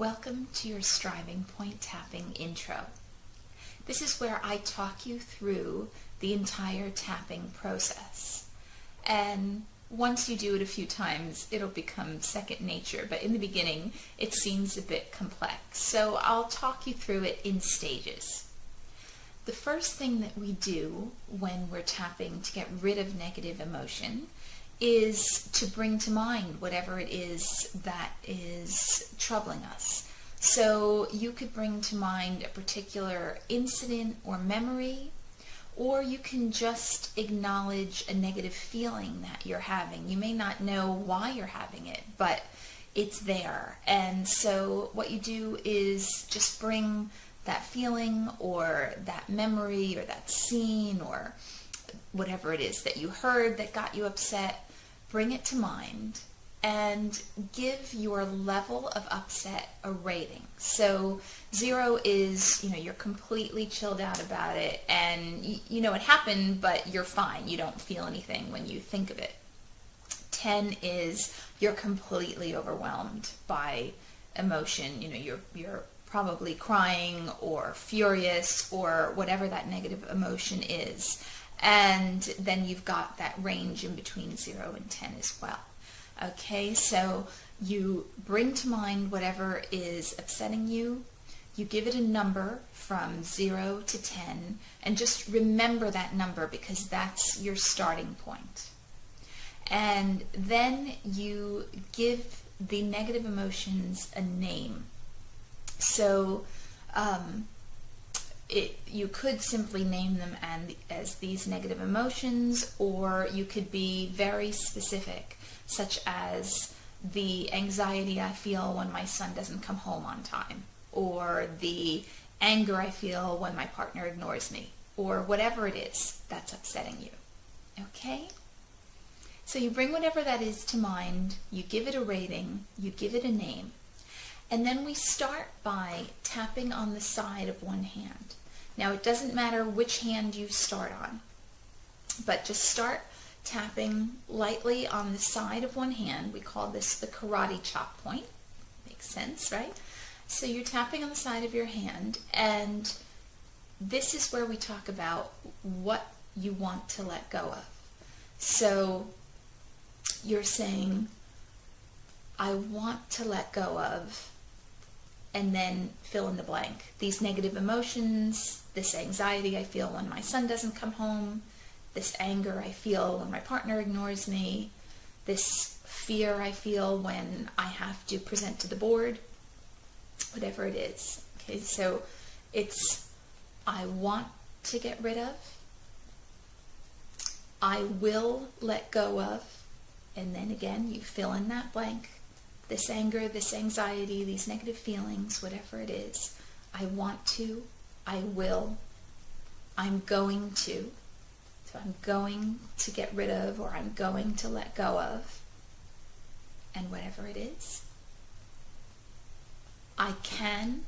Welcome to your Striving Point Tapping intro. This is where I talk you through the entire tapping process. And once you do it a few times, it'll become second nature, but in the beginning, it seems a bit complex. So I'll talk you through it in stages. The first thing that we do when we're tapping to get rid of negative emotion is to bring to mind whatever it is that is troubling us. So you could bring to mind a particular incident or memory, or you can just acknowledge a negative feeling that you're having. You may not know why you're having it, but it's there. And so what you do is just bring that feeling or that memory or that scene or whatever it is that you heard that got you upset, bring it to mind and give your level of upset a rating. So 0 is, you're completely chilled out about it and you know it happened, but you're fine. You don't feel anything when you think of it. 10 is you're completely overwhelmed by emotion. You're probably crying or furious or whatever that negative emotion is. And then you've got that range in between 0 and 10 as well. Okay, so you bring to mind whatever is upsetting you. You give it a number from 0 to 10, and just remember that number because that's your starting point. And then you give the negative emotions a name. So you could simply name them as these negative emotions, or you could be very specific, such as the anxiety I feel when my son doesn't come home on time, or the anger I feel when my partner ignores me, or whatever it is that's upsetting you. Okay? So you bring whatever that is to mind, you give it a rating, you give it a name, and then we start by tapping on the side of one hand. Now, it doesn't matter which hand you start on, but just start tapping lightly on the side of one hand. We call this the karate chop point. Makes sense, right? So you're tapping on the side of your hand, and this is where we talk about what you want to let go of. So you're saying, I want to let go of, and then fill in the blank. These negative emotions, this anxiety I feel when my son doesn't come home, this anger I feel when my partner ignores me, this fear I feel when I have to present to the board, whatever it is. Okay, so it's I want to get rid of, I will let go of, and then again you fill in that blank. This anger, this anxiety, these negative feelings, whatever it is. I want to, I will, I'm going to. So I'm going to get rid of, or I'm going to let go of, and whatever it is. I can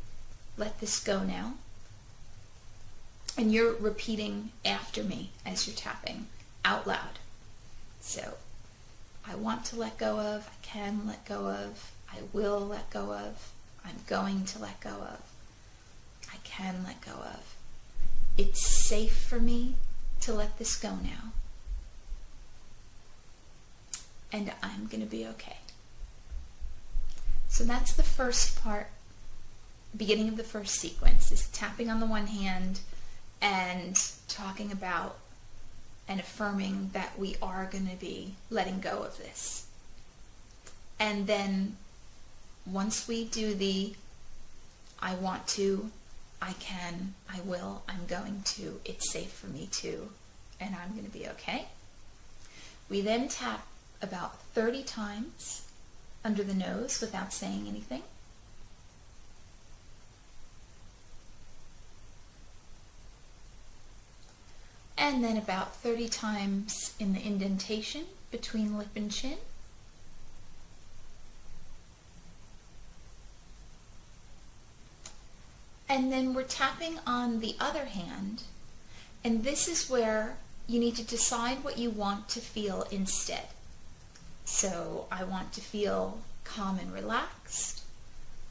let this go now. And you're repeating after me as you're tapping out loud. So I want to let go of, I can let go of, I will let go of, I'm going to let go of, I can let go of. It's safe for me to let this go now. And I'm going to be okay. So that's the first part, beginning of the first sequence, is tapping on the one hand and talking about and affirming that we are going to be letting go of this. And then once we do the I want to, I can, I will, I'm going to, it's safe for me to, and I'm going to be okay. We then tap about 30 times under the nose without saying anything. And then about 30 times in the indentation between lip and chin. And then we're tapping on the other hand, and this is where you need to decide what you want to feel instead. So I want to feel calm and relaxed.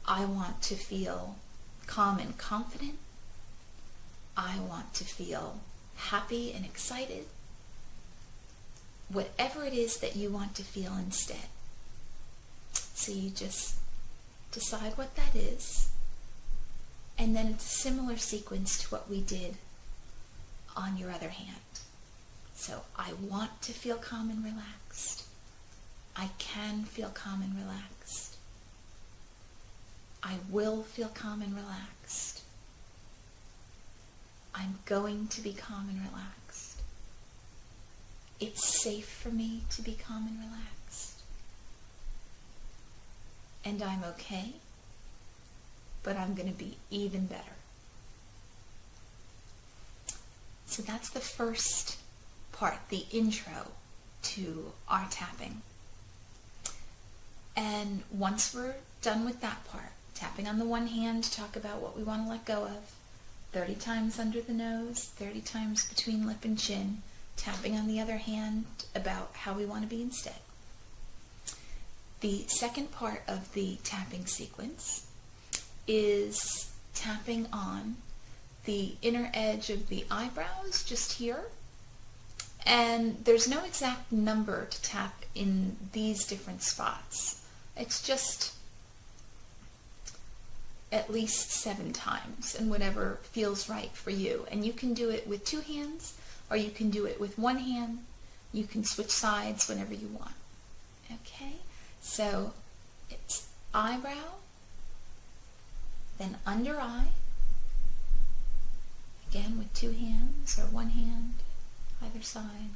I want to feel calm and confident. I want to feel happy and excited. Whatever it is that you want to feel instead. So you just decide what that is, and then it's a similar sequence to what we did on your other hand. So I want to feel calm and relaxed. I can feel calm and relaxed. I will feel calm and relaxed. I'm going to be calm and relaxed. It's safe for me to be calm and relaxed. And I'm okay, but I'm going to be even better. So that's the first part, the intro to our tapping. And once we're done with that part, tapping on the one hand to talk about what we want to let go of, 30 times under the nose, 30 times between lip and chin, tapping on the other hand about how we want to be instead. The second part of the tapping sequence is tapping on the inner edge of the eyebrows, just here. And there's no exact number to tap in these different spots. It's just at least 7 times, and whatever feels right for you. And you can do it with 2 hands, or you can do it with 1 hand. You can switch sides whenever you want. Okay? So it's eyebrow, then under eye, again with 2 hands or 1 hand, either side.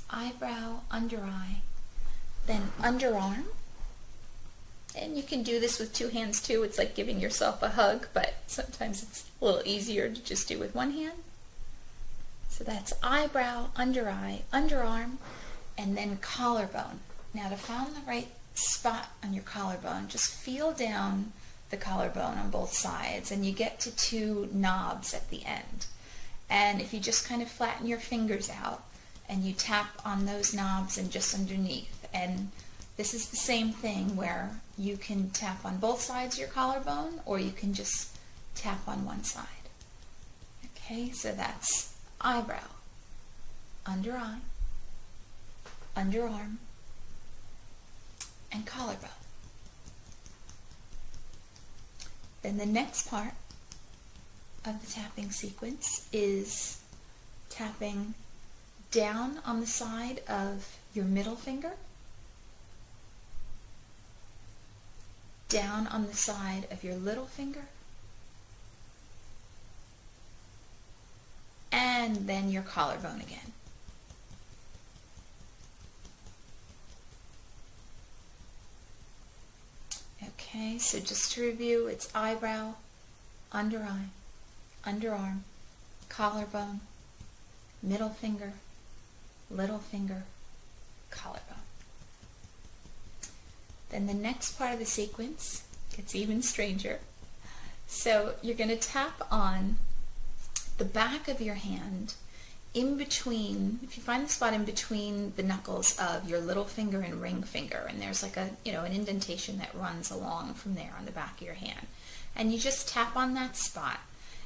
Eyebrow, under eye, then underarm. And you can do this with 2 hands too. It's like giving yourself a hug, but sometimes it's a little easier to just do with 1 hand. So that's eyebrow, under eye, underarm, and then collarbone. Now to find the right spot on your collarbone, just feel down the collarbone on both sides, and you get to 2 knobs at the end. And if you just kind of flatten your fingers out and you tap on those knobs and just underneath, and this is the same thing where you can tap on both sides of your collarbone, or you can just tap on one side. Okay, so that's eyebrow, under eye, underarm, and collarbone. Then the next part of the tapping sequence is tapping down on the side of your middle finger, down on the side of your little finger, and then your collarbone again. Okay, so just to review, it's eyebrow, under eye, underarm, collarbone, middle finger, little finger, collarbone. Then the next part of the sequence gets even stranger. So you're going to tap on the back of your hand in between, if you find the spot in between the knuckles of your little finger and ring finger, and there's like a, an indentation that runs along from there on the back of your hand. And you just tap on that spot.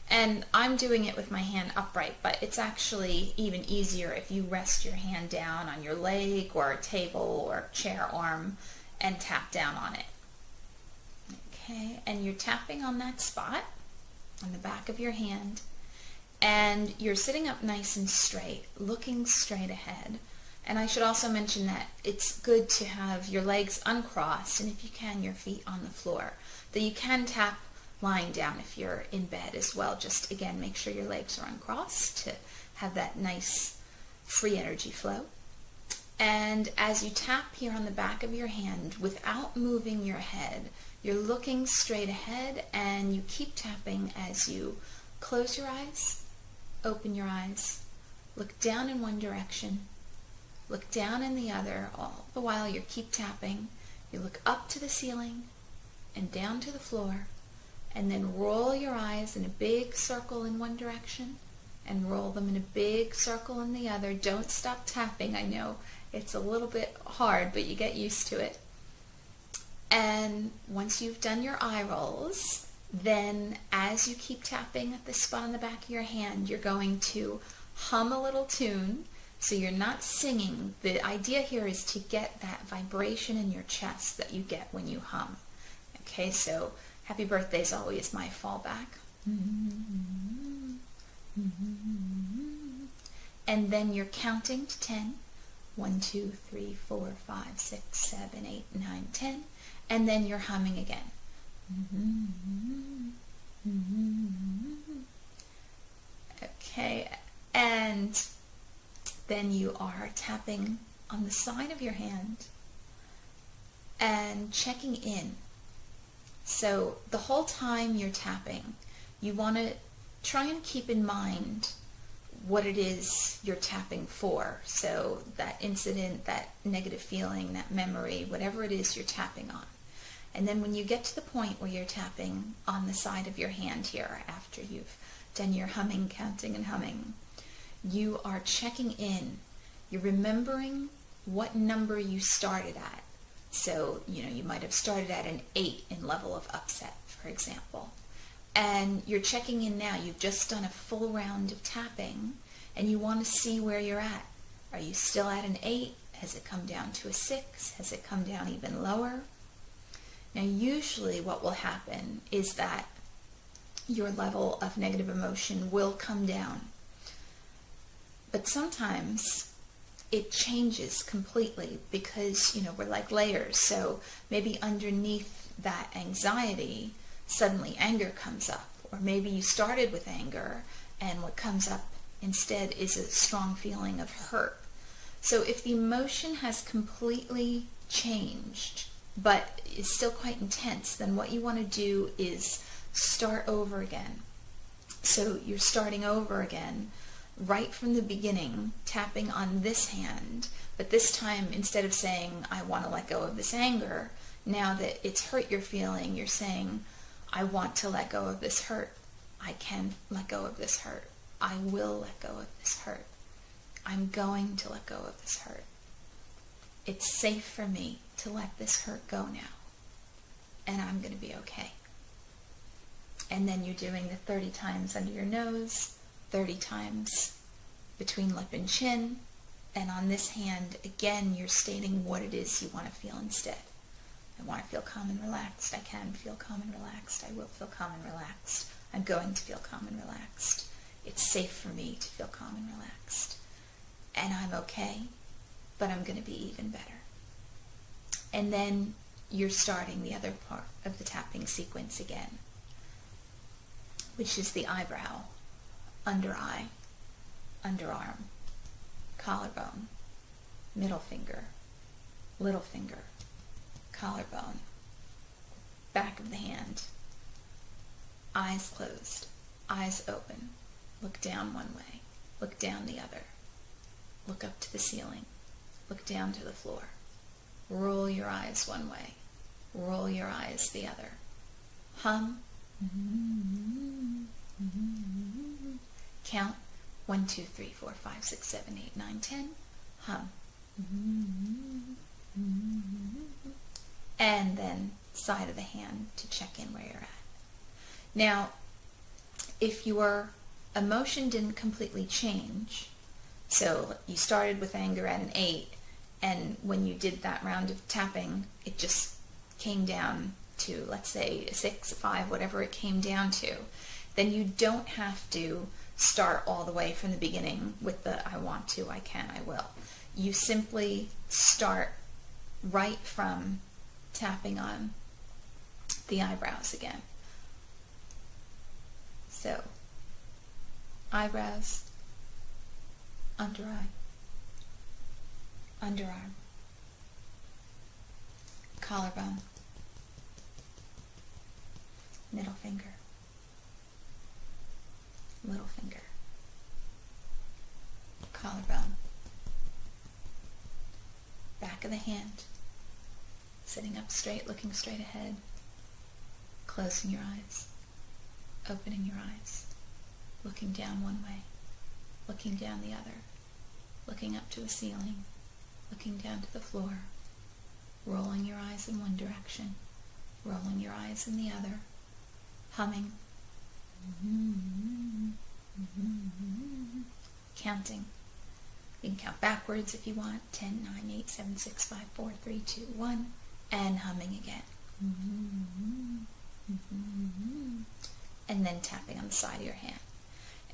And I'm doing it with my hand upright, but it's actually even easier if you rest your hand down on your leg or a table or chair arm and tap down on it. Okay, and you're tapping on that spot on the back of your hand, and you're sitting up nice and straight, looking straight ahead. And I should also mention that it's good to have your legs uncrossed, and if you can, your feet on the floor. Though you can tap lying down if you're in bed as well. Just, again, make sure your legs are uncrossed to have that nice free energy flow. And as you tap here on the back of your hand, without moving your head, you're looking straight ahead, and you keep tapping as you close your eyes, open your eyes, look down in one direction, look down in the other, all the while you keep tapping. You look up to the ceiling and down to the floor, and then roll your eyes in a big circle in one direction and roll them in a big circle in the other. Don't stop tapping. I know it's a little bit hard, but you get used to it. And once you've done your eye rolls, then as you keep tapping at the spot on the back of your hand, you're going to hum a little tune. So you're not singing. The idea here is to get that vibration in your chest that you get when you hum. Okay, so Happy Birthday is always my fallback. And then you're counting to 10. 1, 2, 3, 4, 5, 6, 7, 8, 9, 10. And then you're humming again. Okay, and then you are tapping on the side of your hand and checking in. So the whole time you're tapping, you want to try and keep in mind what it is you're tapping for. So that incident, that negative feeling, that memory, whatever it is you're tapping on. And then when you get to the point where you're tapping on the side of your hand here, after you've done your humming, counting, and humming, you are checking in. You're remembering what number you started at. So, you might have started at an 8 in level of upset, for example. And you're checking in now. You've just done a full round of tapping, and you want to see where you're at. Are you still at an 8? Has it come down to a 6? Has it come down even lower? Now, usually what will happen is that your level of negative emotion will come down. But sometimes it changes completely because, we're like layers. So maybe underneath that anxiety, suddenly anger comes up. Or maybe you started with anger and what comes up instead is a strong feeling of hurt. So if the emotion has completely changed but is still quite intense, then what you want to do is start over again. So you're starting over again right from the beginning, tapping on this hand, but this time instead of saying, I want to let go of this anger, now that it's hurt you're feeling, you're saying, I want to let go of this hurt. I can let go of this hurt. I will let go of this hurt. I'm going to let go of this hurt. It's safe for me to let this hurt go now. And I'm going to be okay. And then you're doing the 30 times under your nose, 30 times between lip and chin. And on this hand, again, you're stating what it is you want to feel instead. I want to feel calm and relaxed. I can feel calm and relaxed. I will feel calm and relaxed. I'm going to feel calm and relaxed. It's safe for me to feel calm and relaxed. And I'm okay, but I'm going to be even better. And then you're starting the other part of the tapping sequence again, which is the eyebrow, under eye, underarm, collarbone, middle finger, little finger, collarbone, back of the hand, eyes closed, eyes open, look down one way, look down the other, look up to the ceiling, look down to the floor, roll your eyes one way, roll your eyes the other, hum, count 1, 2, 3, 4, 5, 6, 7, 8, 9, 10, hum, and then side of the hand to check in where you're at. Now, if your emotion didn't completely change, so you started with anger at an 8, and when you did that round of tapping, it just came down to, let's say, a 6, a 5, whatever it came down to, then you don't have to start all the way from the beginning with the I want to, I can, I will. You simply start right from tapping on the eyebrows again. So, eyebrows, under eye, underarm, collarbone, middle finger, little finger, collarbone, back of the hand, sitting up straight, looking straight ahead, closing your eyes, opening your eyes, looking down one way, looking down the other, looking up to the ceiling, looking down to the floor, rolling your eyes in one direction, rolling your eyes in the other, humming, counting. You can count backwards if you want, 10, 9, 8, 7, 6, 5, 4, 3, 2, 1, and humming again. And then tapping on the side of your hand.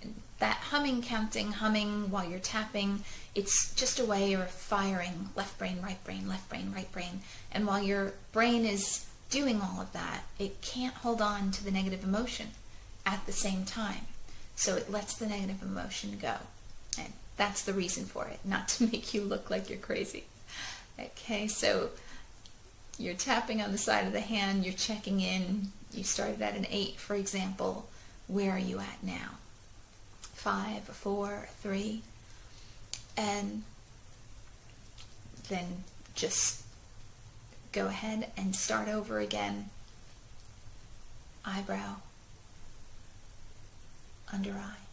And that humming, counting, humming while you're tapping, it's just a way of firing left brain, right brain, left brain, right brain. And while your brain is doing all of that, it can't hold on to the negative emotion at the same time. So it lets the negative emotion go. And that's the reason for it, not to make you look like you're crazy. Okay, so you're tapping on the side of the hand, you're checking in. You started at an 8, for example. Where are you at now? 5, 4, 3. And then just go ahead and start over again. Eyebrow, under eye,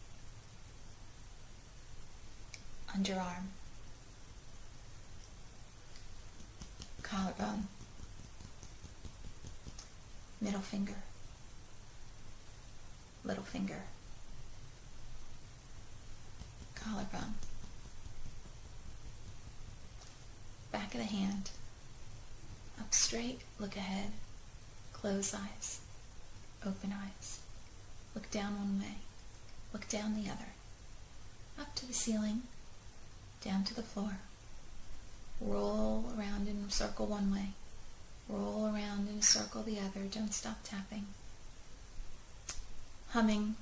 underarm, collarbone, middle finger, little finger, collarbone, back of the hand, up straight, look ahead, close eyes, open eyes, look down one way, look down the other, up to the ceiling, down to the floor, roll around in a circle one way, roll around in a circle the other, don't stop tapping, humming,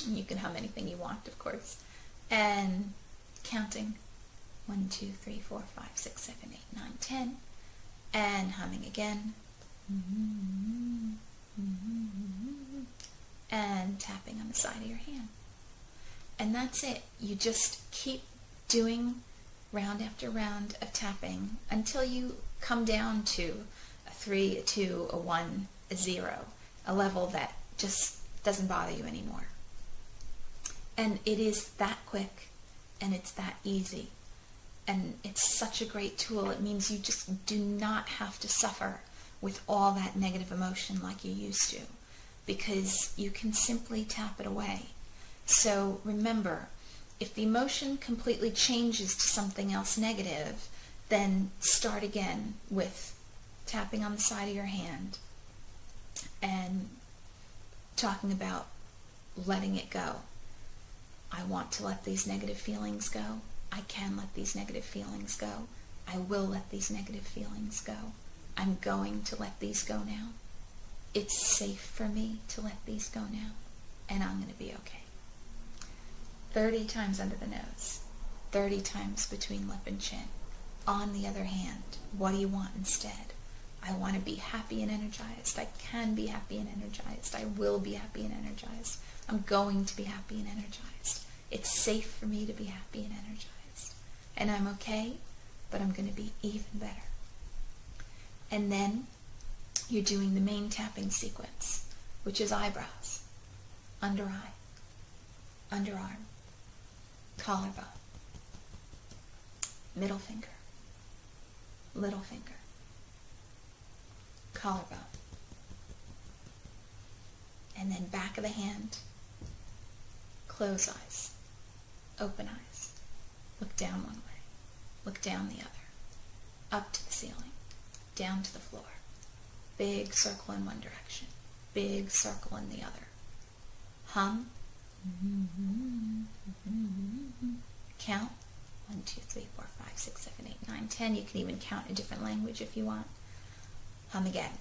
you can hum anything you want, of course, and counting, 1, 2, 3, 4, 5, 6, 7, 8, 9, 10, and humming again, and tapping on the side of your hand. And that's it. You just keep doing round after round of tapping until you come down to a 3, a 2, a 1, a 0, a level that just doesn't bother you anymore. And it is that quick, and it's that easy, and it's such a great tool. It means you just do not have to suffer with all that negative emotion like you used to, because you can simply tap it away. So remember, if the emotion completely changes to something else negative, then start again with tapping on the side of your hand and talking about letting it go. I want to let these negative feelings go. I can let these negative feelings go. I will let these negative feelings go. I'm going to let these go now. It's safe for me to let these go now, and I'm going to be okay. 30 times under the nose, 30 times between lip and chin. On the other hand, what do you want instead? I want to be happy and energized. I can be happy and energized. I will be happy and energized. I'm going to be happy and energized. It's safe for me to be happy and energized. And I'm okay, but I'm going to be even better. And then you're doing the main tapping sequence, which is eyebrows, under eye, underarm, collarbone, middle finger, little finger, collarbone, and then back of the hand, close eyes, open eyes, look down one way, look down the other, up to the ceiling, down to the floor, big circle in one direction, big circle in the other, hum, count, 1, 2, 3, 4, 5, 6, 7, 8, 9, 10. You can even count in a different language if you want. Hum again.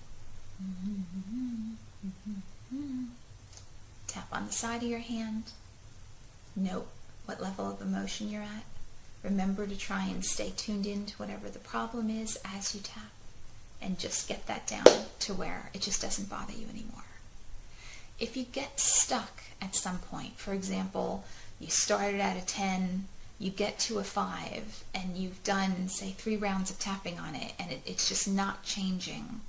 Tap on the side of your hand. Note what level of emotion you're at. Remember to try and stay tuned in to whatever the problem is as you tap, and just get that down to where it just doesn't bother you anymore. If you get stuck at some point, for example, you started at a 10, you get to a 5, and you've done, say, 3 rounds of tapping on it, and it's just not changing,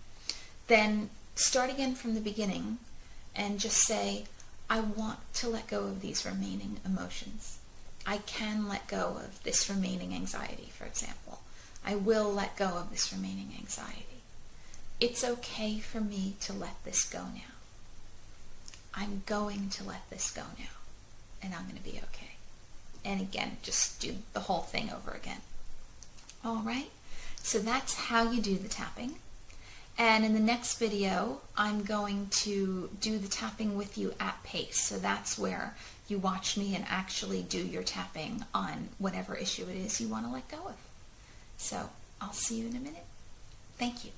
then start again from the beginning and just say, I want to let go of these remaining emotions. I can let go of this remaining anxiety, for example. I will let go of this remaining anxiety. It's okay for me to let this go now. I'm going to let this go now, and I'm going to be okay. And again, just do the whole thing over again. All right? So that's how you do the tapping. And in the next video, I'm going to do the tapping with you at pace. So that's where you watch me and actually do your tapping on whatever issue it is you want to let go of. So I'll see you in a minute. Thank you.